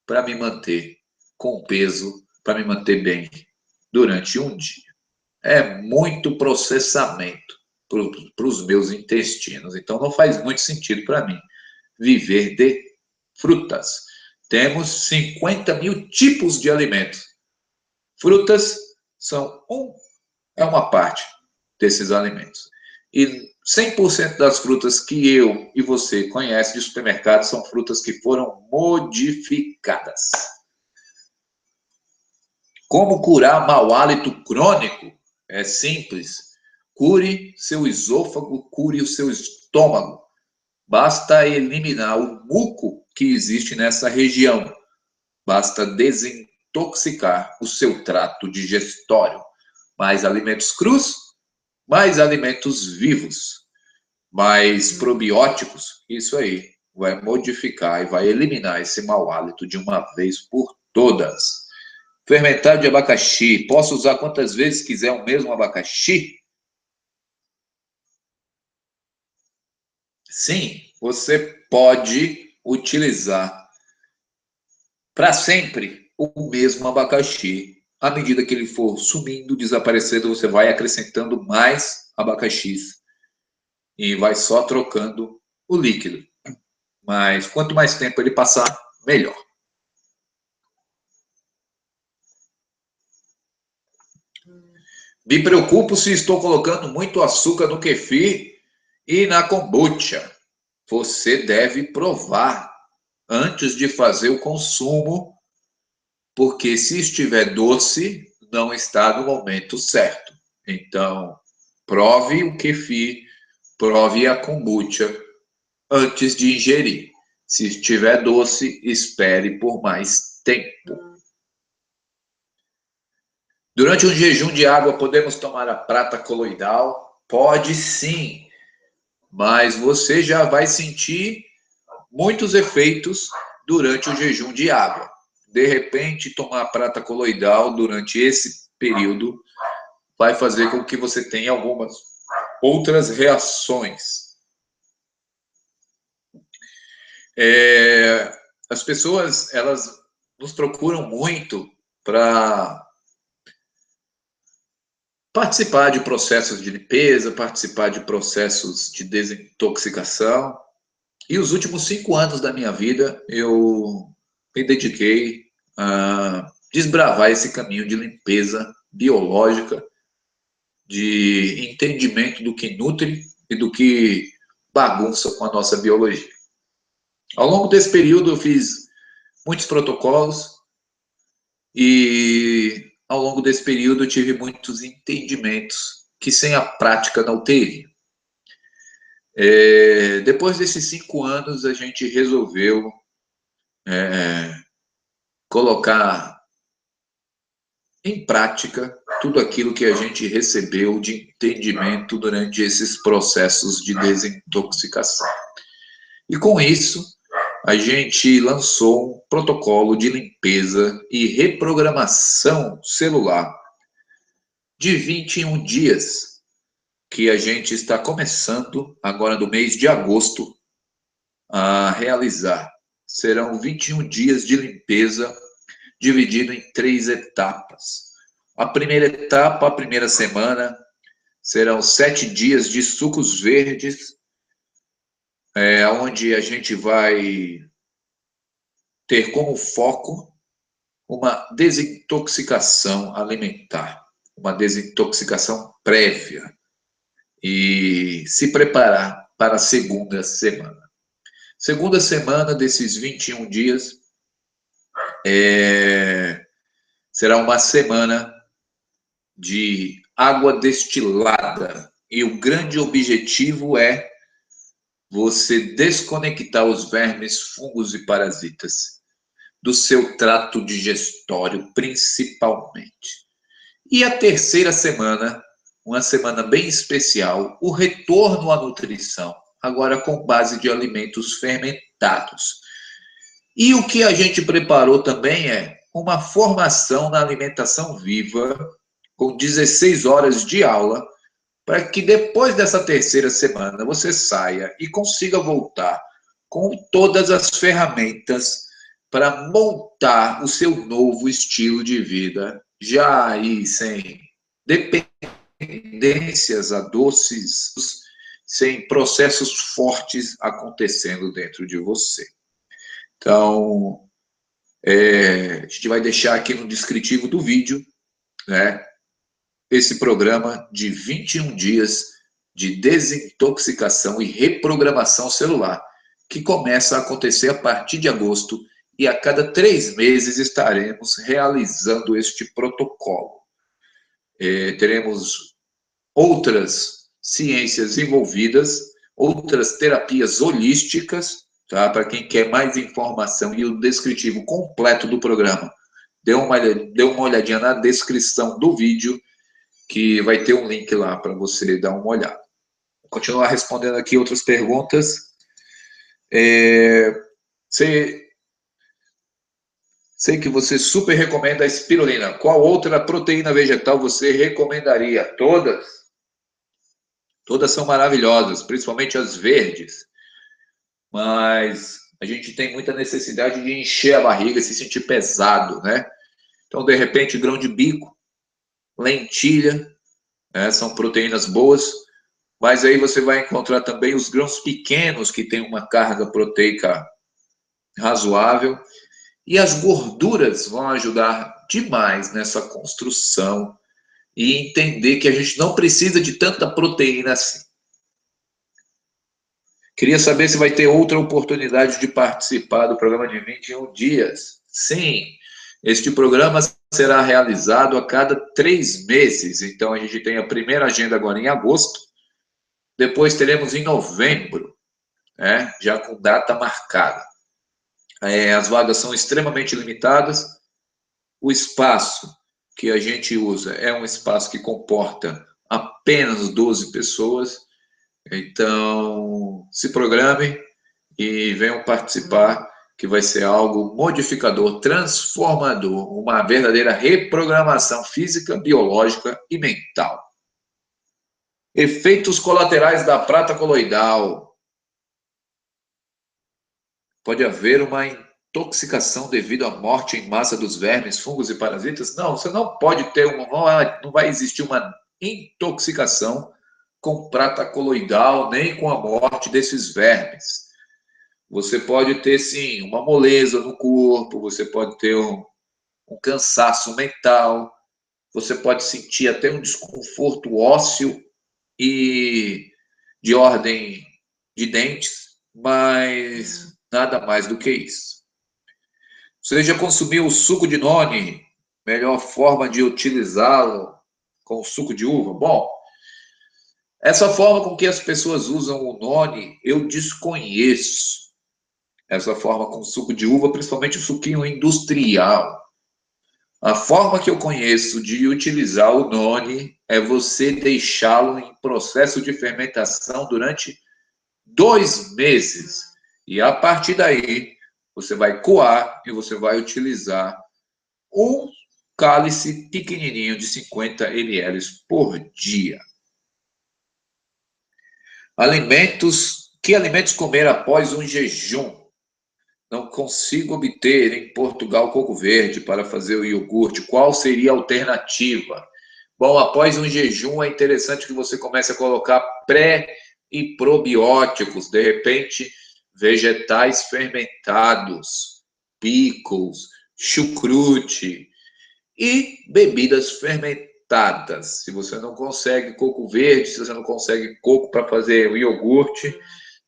para me manter com peso, para me manter bem durante um dia. É muito processamento para os meus intestinos. Então, não faz muito sentido para mim viver de frutas. Temos 50 mil tipos de alimentos. Frutas é uma parte desses alimentos. E 100% das frutas que eu e você conhece de supermercado são frutas que foram modificadas. Como curar mau hálito crônico? É simples. Cure seu esôfago, cure o seu estômago. Basta eliminar o muco que existe nessa região. Basta desintoxicar o seu trato digestório. Mais alimentos crus, mais alimentos vivos, mais probióticos. Isso aí vai modificar e vai eliminar esse mau hálito de uma vez por todas. Fermentado de abacaxi. Posso usar quantas vezes quiser o mesmo abacaxi? Sim, você pode utilizar para sempre o mesmo abacaxi. À medida que ele for sumindo, desaparecendo, você vai acrescentando mais abacaxis e vai só trocando o líquido. Mas quanto mais tempo ele passar, melhor. Me preocupo se estou colocando muito açúcar no kefir e na kombucha. Você deve provar antes de fazer o consumo, porque se estiver doce, não está no momento certo. Então, prove o kefir, prove a kombucha antes de ingerir. Se estiver doce, espere por mais tempo. Durante um jejum de água, podemos tomar a prata coloidal? Pode sim, mas você já vai sentir muitos efeitos durante o jejum de água. De repente, tomar prata coloidal durante esse período vai fazer com que você tenha algumas outras reações. As pessoas, elas nos procuram muito para participar de processos de limpeza, participar de processos de desintoxicação. E os últimos 5 anos da minha vida, eu me dediquei a desbravar esse caminho de limpeza biológica, de entendimento do que nutre e do que bagunça com a nossa biologia. Ao longo desse período, eu fiz muitos protocolos e, ao longo desse período, eu tive muitos entendimentos que sem a prática não teria. Depois desses 5 anos, a gente resolveu colocar em prática tudo aquilo que a gente recebeu de entendimento durante esses processos de desintoxicação. E com isso, a gente lançou um protocolo de limpeza e reprogramação celular de 21 dias, que a gente está começando agora no mês de agosto a realizar. Serão 21 dias de limpeza dividido em 3 etapas. A primeira etapa, a primeira semana, serão 7 dias de sucos verdes, onde a gente vai ter como foco uma desintoxicação alimentar, uma desintoxicação prévia e se preparar para a segunda semana. Segunda semana desses 21 dias será uma semana de água destilada e o grande objetivo é você desconectar os vermes, fungos e parasitas do seu trato digestório, principalmente. E a terceira semana, uma semana bem especial, o retorno à nutrição, agora com base de alimentos fermentados. E o que a gente preparou também é uma formação na alimentação viva, com 16 horas de aula, para que depois dessa terceira semana você saia e consiga voltar com todas as ferramentas para montar o seu novo estilo de vida, já aí sem dependências a doces, sem processos fortes acontecendo dentro de você. Então, a gente vai deixar aqui no descritivo do vídeo, né, esse programa de 21 dias de desintoxicação e reprogramação celular, que começa a acontecer a partir de agosto, e a cada 3 meses estaremos realizando este protocolo. Teremos outras ciências envolvidas, outras terapias holísticas, tá? Para quem quer mais informação e o descritivo completo do programa, dê uma olhadinha na descrição do vídeo, que vai ter um link lá para você dar uma olhada. Vou continuar respondendo aqui outras perguntas. Sei que você super recomenda a espirulina. Qual outra proteína vegetal você recomendaria? Todas? Todas são maravilhosas, principalmente as verdes. Mas a gente tem muita necessidade de encher a barriga, se sentir pesado, né? Então, de repente, grão de bico, lentilha, né? São proteínas boas, mas aí você vai encontrar também os grãos pequenos, que têm uma carga proteica razoável, e as gorduras vão ajudar demais nessa construção e entender que a gente não precisa de tanta proteína assim. Queria saber se vai ter outra oportunidade de participar do programa de 21 dias. Sim, este programa será realizado a cada 3 meses. Então, a gente tem a primeira agenda agora em agosto, depois teremos em novembro, né, já com data marcada. As vagas são extremamente limitadas. O espaço que a gente usa é um espaço que comporta apenas 12 pessoas. Então, se programe e venham participar, que vai ser algo modificador, transformador, uma verdadeira reprogramação física, biológica e mental. Efeitos colaterais da prata coloidal. Pode haver uma intoxicação devido à morte em massa dos vermes, fungos e parasitas? Não, você não pode ter não vai existir uma intoxicação com prata coloidal, nem com a morte desses vermes. Você pode ter, sim, uma moleza no corpo, você pode ter um cansaço mental, você pode sentir até um desconforto ósseo e de ordem de dentes, mas nada mais do que isso. Você já consumiu o suco de noni? Melhor forma de utilizá-lo com o suco de uva? Bom, essa forma com que as pessoas usam o noni, eu desconheço. Essa forma com suco de uva, principalmente o suquinho industrial. A forma que eu conheço de utilizar o noni é você deixá-lo em processo de fermentação durante 2 meses. E a partir daí, você vai coar e você vai utilizar um cálice pequenininho de 50 ml por dia. Que alimentos comer após um jejum? Não consigo obter em Portugal coco verde para fazer o iogurte. Qual seria a alternativa? Bom, após um jejum é interessante que você comece a colocar pré e probióticos, de repente, vegetais fermentados, pickles, chucrute e bebidas fermentadas. Se você não consegue coco verde, se você não consegue coco para fazer o iogurte,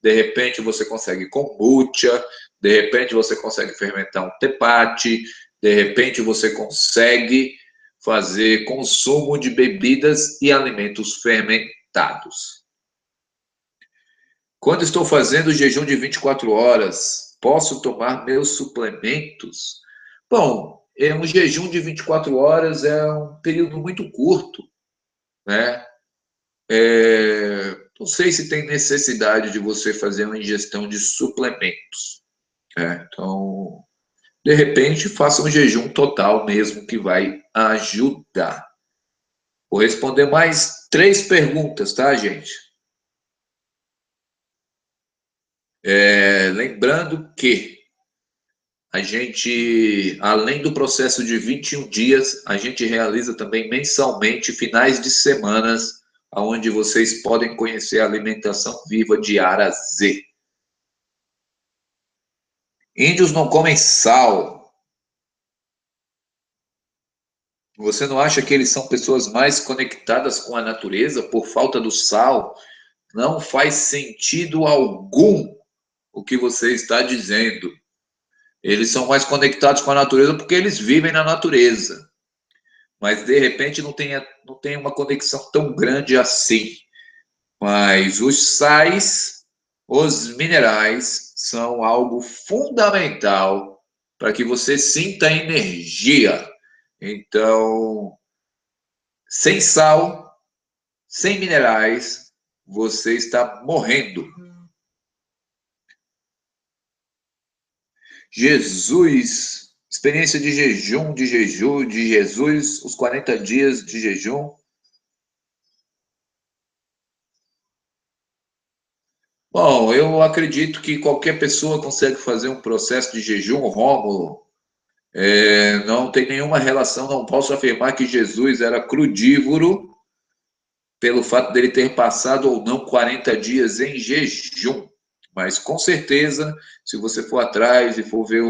de repente você consegue kombucha, de repente você consegue fermentar um tepate, de repente você consegue fazer consumo de bebidas e alimentos fermentados. Quando estou fazendo jejum de 24 horas, posso tomar meus suplementos? Bom, um jejum de 24 horas é um período muito curto, né? Não sei se tem necessidade de você fazer uma ingestão de suplementos. Então, de repente, faça um jejum total mesmo, que vai ajudar. Vou responder mais 3 perguntas, tá, gente? Lembrando que a gente, além do processo de 21 dias, a gente realiza também mensalmente finais de semanas, onde vocês podem conhecer a alimentação viva de A a Z. Índios não comem sal. Você não acha que eles são pessoas mais conectadas com a natureza por falta do sal? Não faz sentido algum o que você está dizendo. Eles são mais conectados com a natureza porque eles vivem na natureza. Mas, de repente, não tem uma conexão tão grande assim. Mas os sais, os minerais, são algo fundamental para que você sinta energia. Então, sem sal, sem minerais, você está morrendo. Jesus, experiência de jejum, de Jesus, os 40 dias de jejum. Bom, eu acredito que qualquer pessoa consegue fazer um processo de jejum, Rômulo. Não tem nenhuma relação, não posso afirmar que Jesus era crudívoro pelo fato dele ter passado ou não 40 dias em jejum. Mas com certeza, se você for atrás e for ver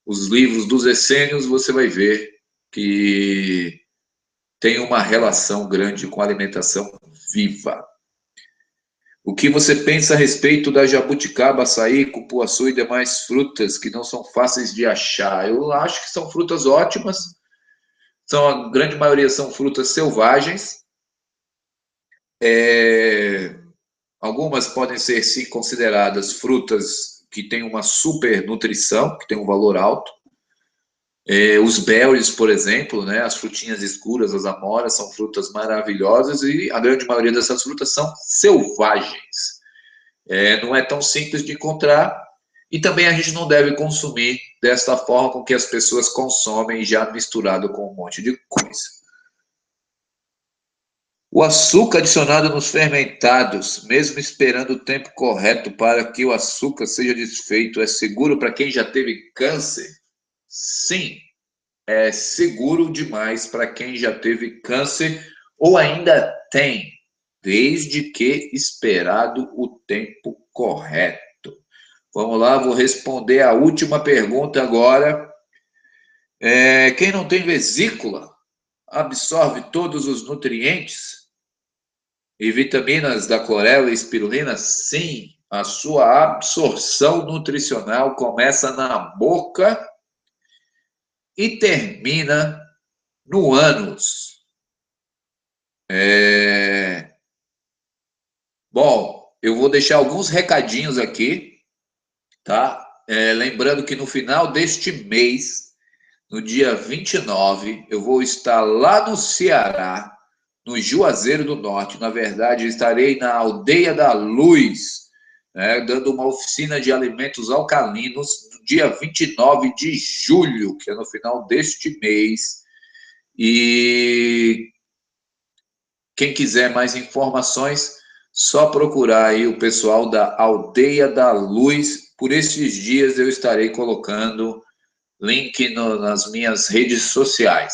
os livros dos essênios, você vai ver que tem uma relação grande com a alimentação viva. O que você pensa a respeito da jabuticaba, açaí, cupuaçu e demais frutas que não são fáceis de achar? Eu acho que são frutas ótimas, a grande maioria são frutas selvagens. Algumas podem ser, sim, consideradas frutas que têm uma super nutrição, que têm um valor alto. Os berries, por exemplo, né, as frutinhas escuras, as amoras, são frutas maravilhosas e a grande maioria dessas frutas são selvagens. Não é tão simples de encontrar e também a gente não deve consumir desta forma com que as pessoas consomem, já misturado com um monte de coisa. O açúcar adicionado nos fermentados, mesmo esperando o tempo correto para que o açúcar seja desfeito, é seguro para quem já teve câncer? Sim, é seguro demais para quem já teve câncer ou ainda tem, desde que esperado o tempo correto. Vamos lá, vou responder a última pergunta agora. Quem não tem vesícula absorve todos os nutrientes e vitaminas da clorela e espirulina? Sim, a sua absorção nutricional começa na boca e termina no ânus. Bom, eu vou deixar alguns recadinhos aqui, tá? Lembrando que no final deste mês, no dia 29, eu vou estar lá no Ceará, no Juazeiro do Norte. Na verdade, estarei na Aldeia da Luz, né, dando uma oficina de alimentos alcalinos no dia 29 de julho, que é no final deste mês. E quem quiser mais informações, só procurar aí o pessoal da Aldeia da Luz. Por esses dias eu estarei colocando link nas minhas redes sociais.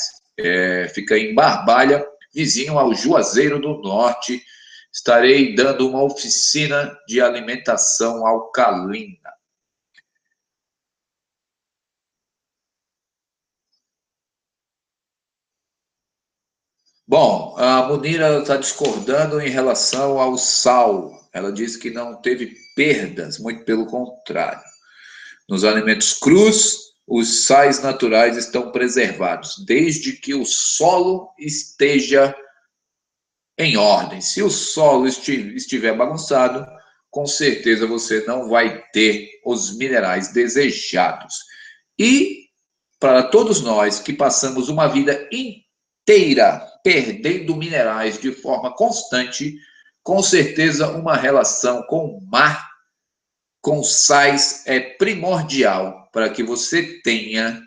Fica em Barbalha, vizinho ao Juazeiro do Norte. Estarei dando uma oficina de alimentação alcalina. Bom, a Munira está discordando em relação ao sal. Ela diz que não teve perdas, muito pelo contrário. Nos alimentos crus, os sais naturais estão preservados, desde que o solo esteja em ordem. Se o solo estiver bagunçado, com certeza você não vai ter os minerais desejados. E para todos nós que passamos uma vida inteira perdendo minerais de forma constante, com certeza uma relação com o mar, com sais é primordial para que você tenha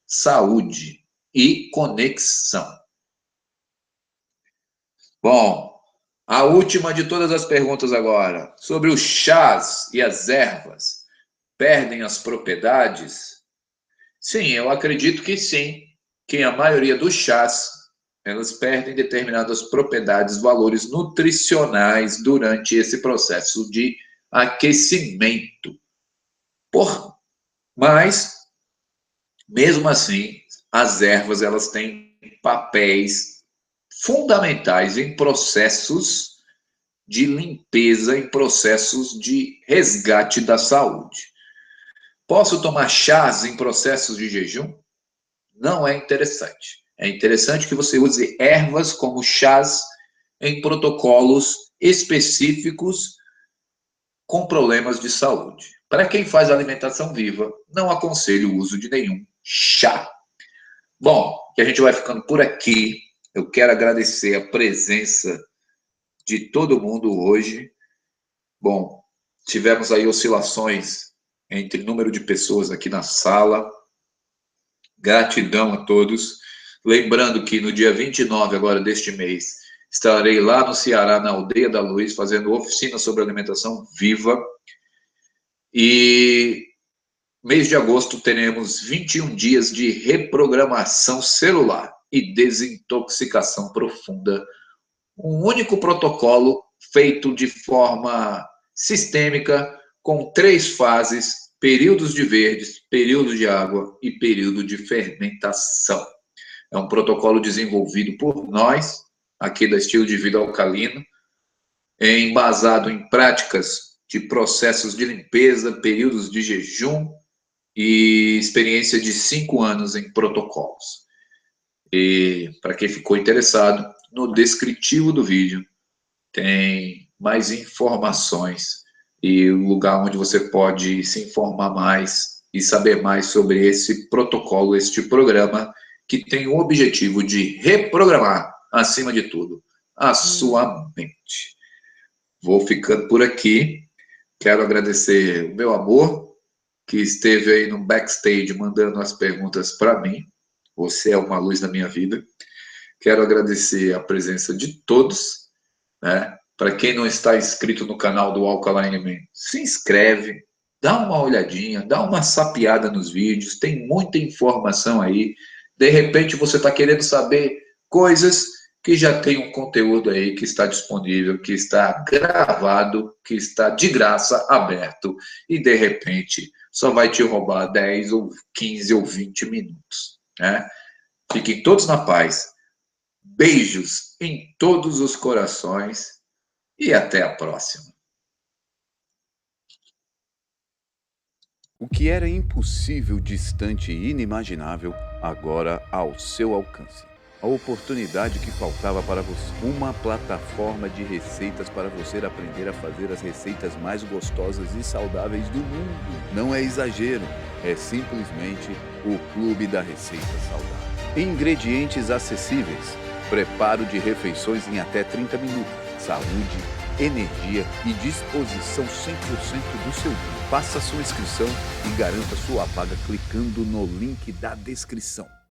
saúde e conexão. Bom, a última de todas as perguntas agora, sobre os chás e as ervas, perdem as propriedades? Sim, eu acredito que sim, que a maioria dos chás, elas perdem determinadas propriedades, valores nutricionais durante esse processo de aquecimento. Mas, mesmo assim, as ervas elas têm papéis fundamentais em processos de limpeza, em processos de resgate da saúde. Posso tomar chás em processos de jejum? Não é interessante. É interessante que você use ervas como chás em protocolos específicos com problemas de saúde. Para quem faz alimentação viva, não aconselho o uso de nenhum chá. Bom, que a gente vai ficando por aqui. Eu quero agradecer a presença de todo mundo hoje. Bom, tivemos aí oscilações entre número de pessoas aqui na sala. Gratidão a todos. Lembrando que no dia 29 agora deste mês, Estarei lá no Ceará, na Aldeia da Luz, fazendo oficina sobre alimentação viva. E mês de agosto teremos 21 dias de reprogramação celular e desintoxicação profunda. Um único protocolo feito de forma sistêmica, com 3 fases: períodos de verdes, período de água e período de fermentação. É um protocolo desenvolvido por nós, aqui da Estilo de Vida Alcalino, embasado em práticas de processos de limpeza, períodos de jejum e experiência de 5 anos em protocolos. E para quem ficou interessado, no descritivo do vídeo tem mais informações e o lugar onde você pode se informar mais e saber mais sobre esse protocolo, este programa, que tem o objetivo de reprogramar, acima de tudo, a sua mente. Vou ficando por aqui. Quero agradecer o meu amor, que esteve aí no backstage mandando as perguntas para mim. Você é uma luz na minha vida. Quero agradecer a presença de todos, né? Para quem não está inscrito no canal do Alkaline Man, se inscreve, dá uma olhadinha, dá uma sapiada nos vídeos, tem muita informação aí. De repente você está querendo saber coisas que já tem um conteúdo aí que está disponível, que está gravado, que está de graça, aberto, e de repente só vai te roubar 10 ou 15 ou 20 minutos, né? Fiquem todos na paz. Beijos em todos os corações e até a próxima. O que era impossível, distante e inimaginável, agora ao seu alcance. A oportunidade que faltava para você. Uma plataforma de receitas para você aprender a fazer as receitas mais gostosas e saudáveis do mundo. Não é exagero, é simplesmente o Clube da Receita Saudável. Ingredientes acessíveis, preparo de refeições em até 30 minutos, saúde, energia e disposição 100% do seu dia. Faça sua inscrição e garanta sua vaga clicando no link da descrição.